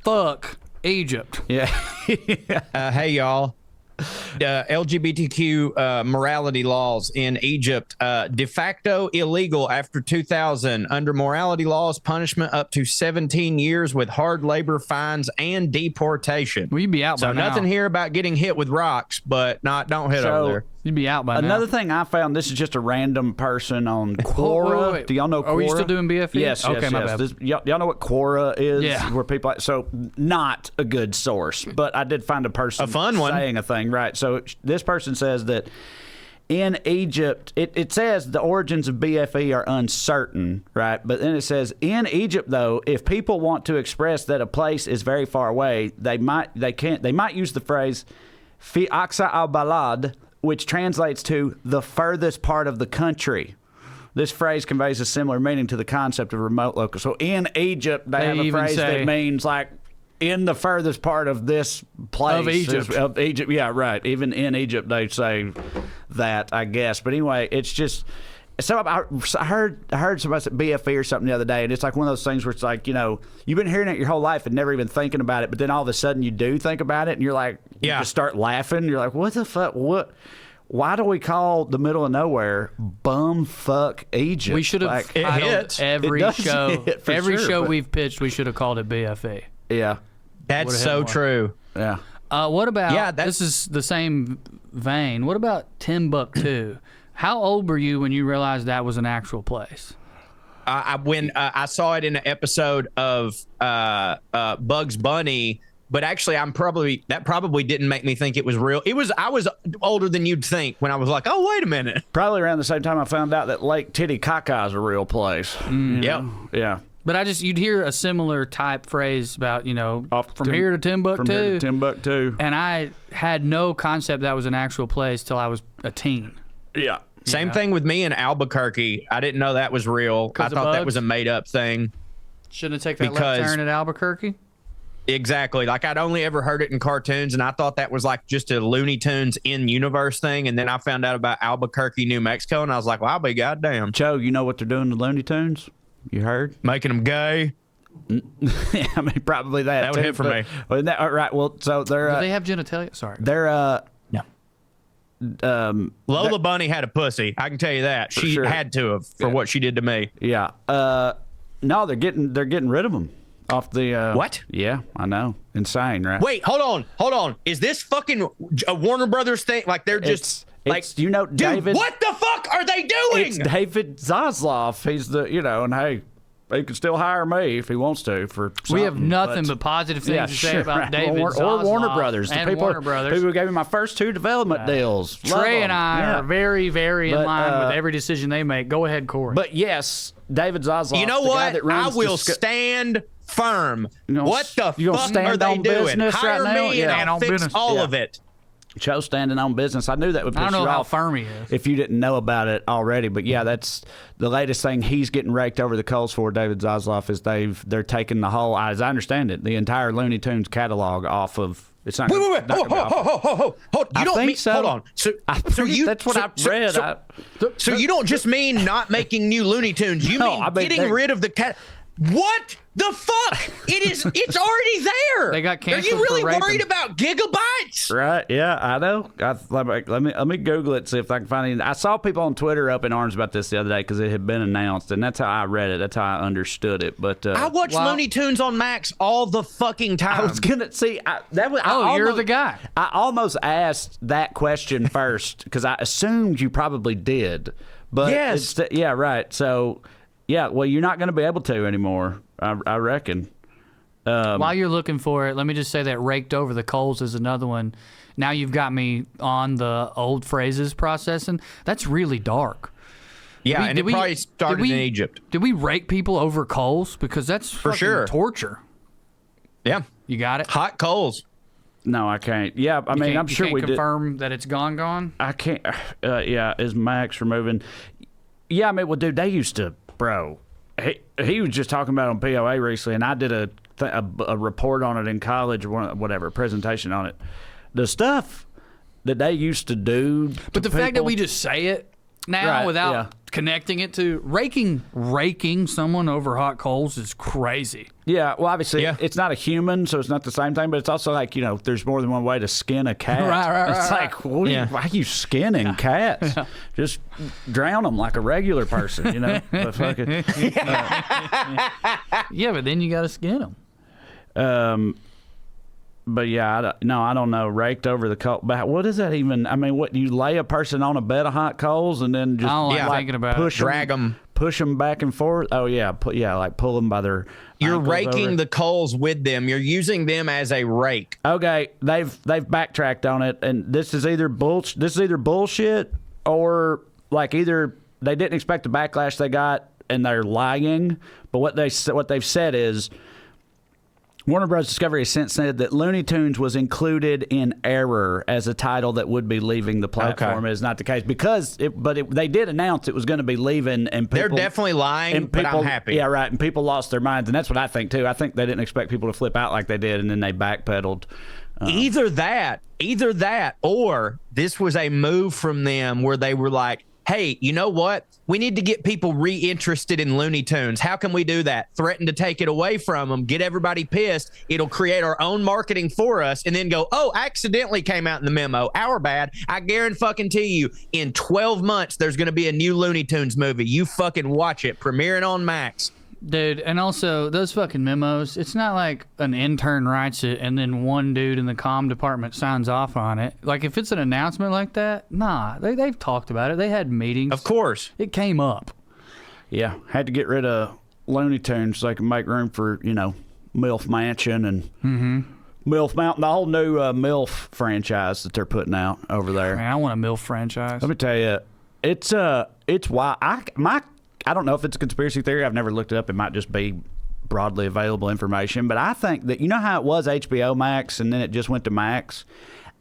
fuck Egypt. Yeah. Hey, y'all. LGBTQ morality laws in Egypt de facto illegal after 2000. Under morality laws, punishment up to 17 years with hard labor, fines, and deportation. Well, you'd be out by now. So nothing here about getting hit with rocks, but don't hit over there. You'd be out by now. Another thing I found, this is just a random person on Quora. Wait. Do y'all know Quora? Are we still doing BFE? Yes, okay, my bad. Y'all know what Quora is? Yeah. Where people so not a good source, but I did find a person A fun one. saying a thing, right? So this person says that in Egypt, it says the origins of BFE are uncertain, right? But then it says in Egypt, though, if people want to express that a place is very far away, they might use the phrase "fi aqsa al-balad," which translates to the furthest part of the country. This phrase conveys a similar meaning to the concept of remote local. So in Egypt, they have a phrase that means like in the furthest part of this place. Of Egypt. Yeah, right. Even in Egypt, they say that, I guess. But anyway, it's just... So I heard somebody say BFE or something the other day, and it's like one of those things where it's like, you know, you've been hearing it your whole life and never even thinking about it, but then all of a sudden you do think about it, and you're like, you just start laughing. You're like, what the fuck? What? Why do we call the middle of nowhere bumfuck Egypt? We should have titled every show. Every show we've pitched, we should have called it BFE. Yeah. That's so true. Yeah. What about, this is the same vein, what about Timbuktu? How old were you when you realized that was an actual place? When I saw it in an episode of Bugs Bunny, but actually that probably didn't make me think it was real. I was older than you'd think when I was like, oh, wait a minute. Probably around the same time I found out that Lake Titicaca is a real place. Yep. Yeah. But you'd hear a similar type phrase about, you know, from here to Timbuktu. From here to Timbuktu. And I had no concept that was an actual place till I was a teen. Yeah. Same thing with me in Albuquerque. I didn't know that was real. I thought that was a made-up thing. Shouldn't have taken that left turn at Albuquerque? Exactly. Like, I'd only ever heard it in cartoons, and I thought that was like just a Looney Tunes in-universe thing, and then I found out about Albuquerque, New Mexico, and I was like, well, I'll be goddamn. Joe, you know what they're doing to Looney Tunes? You heard? Making them gay. Yeah, I mean, probably that. That would hit for me. Well, all right, well, so they're... Do they have genitalia? Sorry. They're... Lola Bunny had a pussy. I can tell you that. She had to have for what she did to me. Yeah. No, they're getting rid of them off the. What? Yeah, I know. Insane, right? Wait, hold on. Is this fucking a Warner Brothers thing? Like they're just it's you know, David. Dude, what the fuck are they doing? It's David Zaslav. He's the and hey. He can still hire me if he wants to for something. We have nothing but positive things to say about David Zaslav. Or Warner Brothers. Warner Brothers. People who gave me my first 2 development deals. Trae and I are very, very in line with every decision they make. Go ahead, Corey. But yes, David Zaslav. You know what? I will stand firm. What the fuck are they doing? Hire me and I'll fix all of it. Joe standing on business. I knew that would piss you off. I don't know how firm he is. If you didn't know about it already. But yeah, that's the latest thing he's getting raked over the coals for, David Zaslav, is they're taking the whole, as I understand it, the entire Looney Tunes catalog off of. It's not. Wait. Hold. You don't mean. Hold on. So that's what I read. So you don't just mean not making new Looney Tunes. You mean getting rid of the cat. What the fuck? It's already there. They got canceled. Are you really worried about gigabytes? Right? Yeah, I know. Let me Google it, see if I can find it. I saw people on Twitter up in arms about this the other day because it had been announced, and that's how I read it. That's how I understood it. But I watch Looney Tunes on Max all the fucking time. I was gonna see that was. You're the guy. I almost asked that question first because I assumed you probably did. But yes, right. So. Yeah, well, you're not going to be able to anymore, I reckon. While you're looking for it, let me just say that raked over the coals is another one. Now you've got me on the old phrases processing. That's really dark. Yeah, and it probably started in Egypt. Did we rake people over coals? Because that's for fucking sure torture. Yeah. You got it? Hot coals. No, I can't. Yeah, I mean, I'm sure we did. Confirm that it's gone? I can't. Yeah, is Max removing? Yeah, I mean, well, dude, they used to, bro. He was just talking about it on POA recently, and I did a report on it in college or whatever, a presentation on it. The stuff that they used to do. But the fact that we just say it now without connecting it to raking someone over hot coals is crazy. Yeah, well, obviously, it's not a human, so it's not the same thing, but it's also like, there's more than one way to skin a cat. It's like, why are you skinning cats? Yeah. Just drown them like a regular person, But fucking, yeah, but then you got to skin them. But yeah, I don't know. Raked over the coal. But what is that even? I mean, what, you lay a person on a bed of hot coals and then just thinking about drag them, push them back and forth. Oh yeah, like pull them by their. You're raking the coals with them. You're using them as a rake. Okay, they've backtracked on it, and this is either bullshit or like either they didn't expect the backlash they got and they're lying. But what they've said is, Warner Bros. Discovery has since said that Looney Tunes was included in error as a title that would be leaving the platform. It is not the case because they did announce it was going to be leaving, and people, they're definitely lying. But I'm happy. Yeah, right. And people lost their minds, and that's what I think too. I think they didn't expect people to flip out like they did, and then they backpedaled. Either that, or this was a move from them where they were like, hey, you know what? We need to get people reinterested in Looney Tunes. How can we do that? Threaten to take it away from them, get everybody pissed. It'll create our own marketing for us, and then go, oh, accidentally came out in the memo. Our bad. I guarantee you, in 12 months, there's going to be a new Looney Tunes movie. You fucking watch it. Premiering on Max. Dude, and also those fucking memos, it's not like an intern writes it and then one dude in the comm department signs off on it. Like, if it's an announcement like that, they've talked about it. They had meetings. Of course. It came up. Yeah, had to get rid of Looney Tunes so they can make room for, MILF Mansion and MILF Mountain, the whole new MILF franchise that they're putting out over there. Man, I want a MILF franchise. Let me tell you, it's wild. I don't know if it's a conspiracy theory. I've never looked it up. It might just be broadly available information. But I think that, how it was HBO Max and then it just went to Max?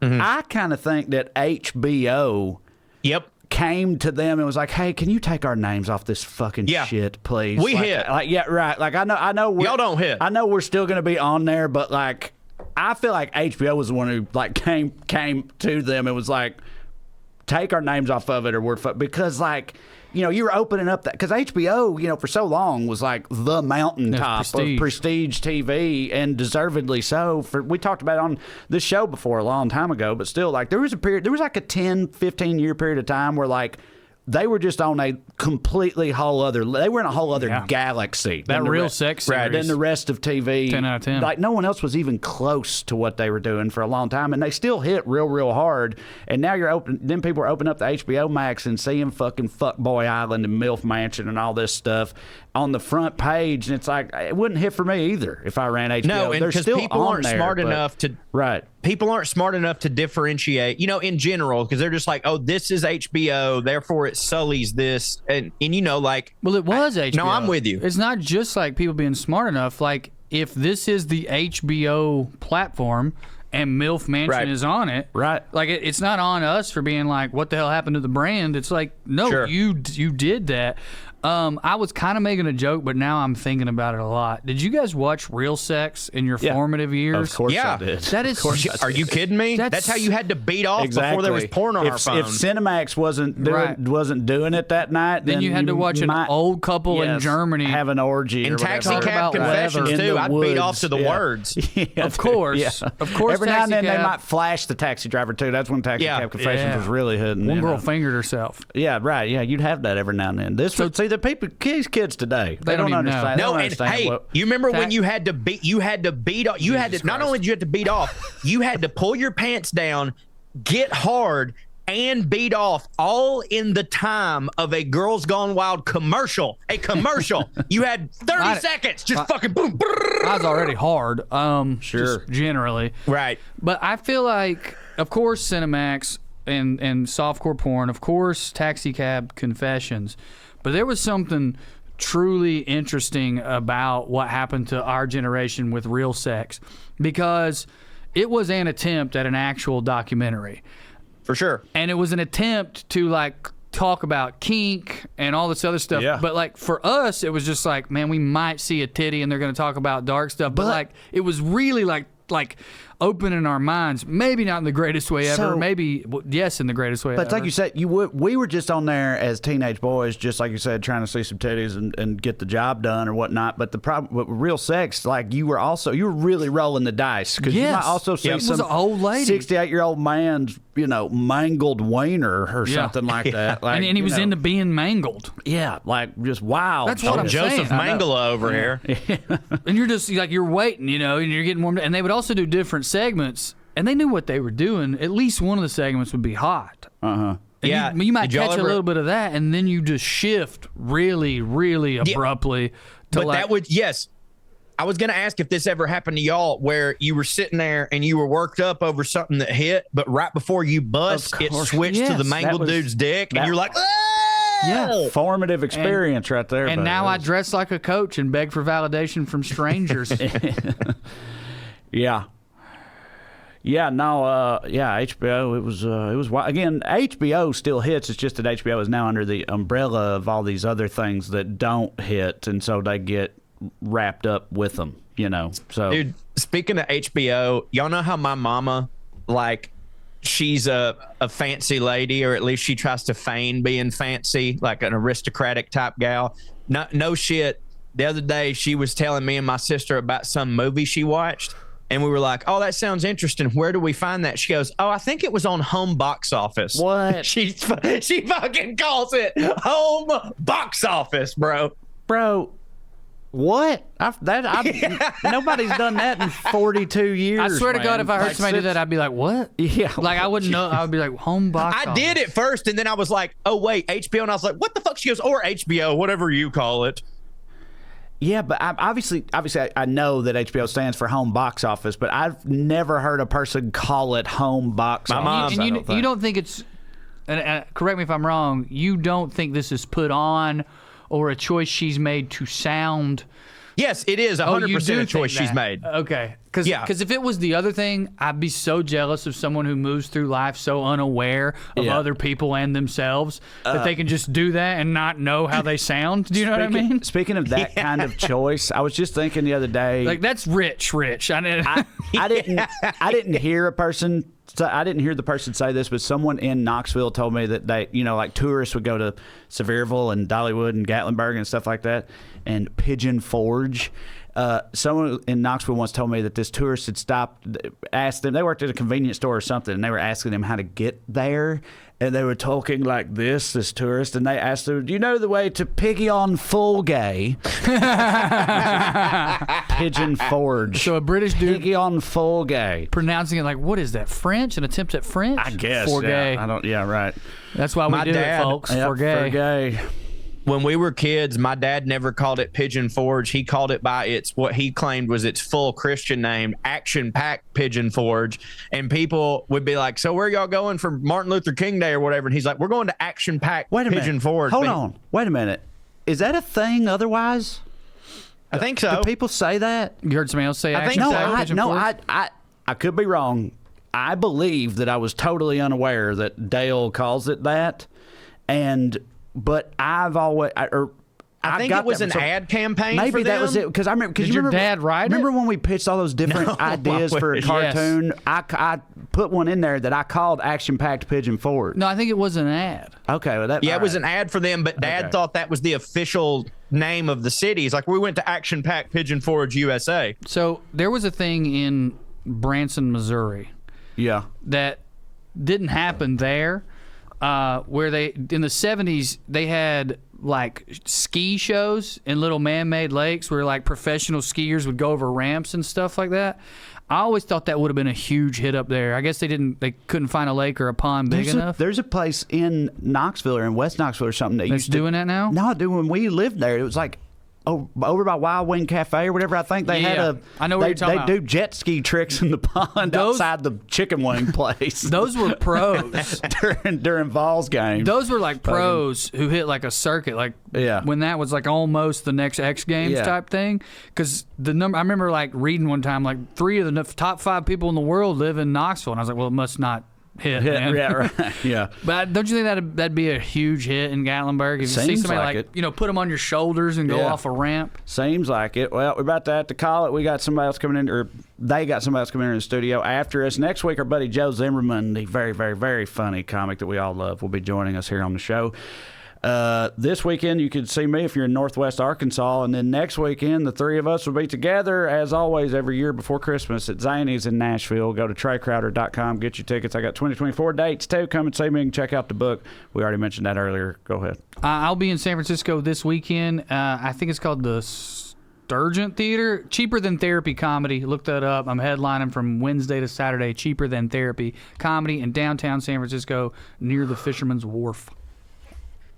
Mm-hmm. I kind of think that HBO came to them and was like, hey, can you take our names off this fucking shit, please? We hit. Yeah, right. Like, I know y'all don't hit. I know we're still going to be on there, but, like, I feel like HBO was the one who, like, came to them and was like, take our names off of it or we're because, like, you were opening up that because HBO, for so long was like the mountaintop of prestige TV, and deservedly so. We talked about it on this show before a long time ago, but still, like, there was like a 10, 15 year period of time where, like, they were just on a completely they were in a whole other galaxy. That Real Sex series. Than the rest of TV. 10 out of 10. Like, no one else was even close to what they were doing for a long time, and they still hit real, real hard. And now then people are opening up the HBO Max and seeing fucking Fuckboy Island and MILF Mansion and all this stuff on the front page, and it's like, it wouldn't hit for me either if I ran HBO. No, and because people aren't smart enough to... Right. People aren't smart enough to differentiate, in general, because they're just like, oh, this is HBO, therefore it sullies this. And like... Well, it was HBO. No, I'm with you. It's not just like people being smart enough. Like, if this is the HBO platform and MILF Mansion is on it, like, it's not on us for being like, what the hell happened to the brand? It's like, no, you did that. I was kind of making a joke, but now I'm thinking about it a lot. Did you guys watch Real Sex in your formative years? Of course I did. That is. Are you kidding me? That's how you had to beat off before there was porn on our phone. If Cinemax wasn't doing it that night, then you had to watch an old couple in Germany have an orgy in Taxi Cab Confessions too. I'd beat off to the words. Of course, of course. Every now and then they might flash the taxi driver too. That's when Taxi Cab Confessions was really hitting. One girl fingered herself. Yeah, right. Yeah, you'd have that every now and then. This would see the people. Kids today, they don't understand. No, and hey, you remember when you had to beat off? You had to not only did you have to beat off, you had to pull your pants down, get hard, and beat off all in the time of a Girls Gone Wild commercial. A commercial. You had 30 seconds. Just fucking boom. I was already hard. Sure. Just generally. Right. But I feel like, of course, Cinemax and softcore porn, of course, Taxi Cab Confessions. But there was something truly interesting about what happened to our generation with Real Sex, because it was an attempt at an actual documentary. For sure. And it was an attempt to like talk about kink and all this other stuff. Yeah. But like for us, it was just like, man, we might see a titty and they're going to talk about dark stuff. But like it was really like opening our minds, maybe not in the greatest way ever, So- maybe yes in the greatest way But ever. like you said, we were just on there as teenage boys, just like you said, trying to see some titties and get the job done or whatnot. But the problem with Real Sex, like you were really rolling the dice, because you might also see It was some an old lady. 68-year-old man's mangled wiener or something like that. Like, and he was into being mangled. yeah, like just wild. That's what I'm Joseph saying. Mangala over here. And you're just like, you're waiting, and you're getting warmed up. And they would also do different segments, and they knew what they were doing. At least one of the segments would be hot. Uh-huh. And Yeah. you might Did y'all catch a ever- little bit of that, and then you just shift really, really abruptly to But like, that would, yes. I was going to ask if this ever happened to y'all, where you were sitting there and you were worked up over something that hit, but right before you bust, it course. switched to the Yes, mangled that was- dude's dick, and that- you're like, yeah. Formative experience right there. And buddy. now I dress like a coach and beg for validation from strangers. Yeah. Yeah, no, HBO, it was again, HBO still hits. It's just that HBO is now under the umbrella of all these other things that don't hit, and so they get wrapped up with them, So, dude, speaking of HBO, y'all know how my mama, like, she's a fancy lady, or at least she tries to feign being fancy, like an aristocratic type gal. No shit. The other day, she was telling me and my sister about some movie she watched, and we were like, "Oh, that sounds interesting. Where do we find that?" She goes, "Oh, I think it was on Home Box Office." What? She fucking calls it Home Box Office, bro. What? Nobody's done that in 42 years. I swear to God, man. if I heard Like, somebody do that, I'd be like, what? Yeah. Like, I wouldn't know. I would be like, home box I office. did at first, and then I was like, "Oh wait, HBO," and I was like, "What the fuck?" She goes, "Or HBO, whatever you call it." Yeah, but obviously, I know that HBO stands for Home Box Office, but I've never heard a person call it Home Box My Office. mom- And you don't think it's, and correct me if I'm wrong, you don't think this is put on or a choice she's made to sound. Yes, it is 100% a choice she's made. Okay. Because Yeah. if it was the other thing, I'd be so jealous of someone who moves through life so unaware of Yeah. other people and themselves that they can just do that and not know how they sound. Do you know what I mean? Speaking of that kind of choice, I was just thinking the other day. Like, that's rich. I didn't hear the person say this, but someone in Knoxville told me that they, like tourists would go to Sevierville and Dollywood and Gatlinburg and stuff like that, and Pigeon Forge. Someone in Knoxville once told me that this tourist had asked them, they worked at a convenience store or something, and they were asking them how to get there. And they were talking like this tourist, and they asked them, "Do you know the way to Piggy on Fulgay?" Pigeon Forge. So a British dude Piggy on Fulgay. pronouncing it like, what is that, French? An attempt at French? I guess. For gay. Yeah, yeah, right. That's why we My do dad- it, folks. Yep, for gay. For gay. When we were kids, my dad never called it Pigeon Forge. He called it by what he claimed was its full Christian name, Action Pack Pigeon Forge. And people would be like, "So where y'all going for Martin Luther King Day or whatever?" And he's like, "We're going to Action Pack Wait a Pigeon minute. Forge." Hold on. Wait a minute. Is that a thing otherwise? I think so. Do people say that? You heard somebody else say I think action so. pack pigeon forge? I could be wrong. I believe that I was totally unaware that Dale calls it that, but I've always. I think got it was that an from- ad campaign. Maybe for that was them. it, because I remember. Did you your remember, dad write it? Remember when we pitched all those different No, ideas I for a wish. cartoon? I put one in there that I called Action Packed Pigeon Forward. No, I think it was an ad. Okay, well that. Yeah, all it was right. an ad for them, but Dad Okay. thought that was the official name of the city. He's like, "We went to Action Pack Pigeon Forge, USA." So there was a thing in Branson, Missouri Yeah. that didn't happen there, where they, in the 70s, they had like ski shows in little man-made lakes where like professional skiers would go over ramps and stuff like that. I always thought that would have been a huge hit up there. I guess they couldn't find a lake or a pond big enough. There's a place in Knoxville or in West Knoxville or something that that's doing that now. No, dude, when we lived there, it was like over by Wild Wing Cafe or whatever. I think they had I know what you're talking about. They do jet ski tricks in the pond outside the chicken wing place. Those were pros during Vols games. Those were like pros who hit like a circuit, like when that was like almost the next X Games type thing. Because I remember like reading one time like 3 of the top 5 people in the world live in Knoxville, and I was like, well, it must not hit, man. Yeah, right. Yeah. But don't you think that'd be a huge hit in Gatlinburg if you see somebody like put them on your shoulders and go off a ramp? Seems like it. Well, we're about to have to call it. We got somebody else coming in, or they got somebody else coming in the studio after us. Next week, our buddy Joe Zimmerman, the very, very, very funny comic that we all love, will be joining us here on the show. This weekend, you can see me if you're in Northwest Arkansas, and then next weekend, the 3 of us will be together, as always, every year before Christmas at Zany's in Nashville. Go to TraeCrowder.com, get your tickets. I got 2024 dates, too. Come and see me and check out the book. We already mentioned that earlier. Go ahead. I'll be in San Francisco this weekend. I think it's called the Sturgeon Theater. Cheaper Than Therapy Comedy. Look that up. I'm headlining from Wednesday to Saturday. Cheaper Than Therapy Comedy in downtown San Francisco near the Fisherman's Wharf.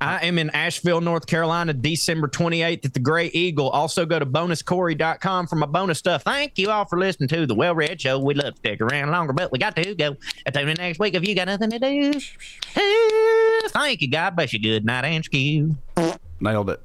I am in Asheville, North Carolina, December 28th at the Gray Eagle. Also go to bonuscorey.com for my bonus stuff. Thank you all for listening to the WellRED Show. We'd love to stick around longer, but we got to go. I'll tune in next week if you got nothing to do. Thank you. God bless you. Good night and skew. Nailed it.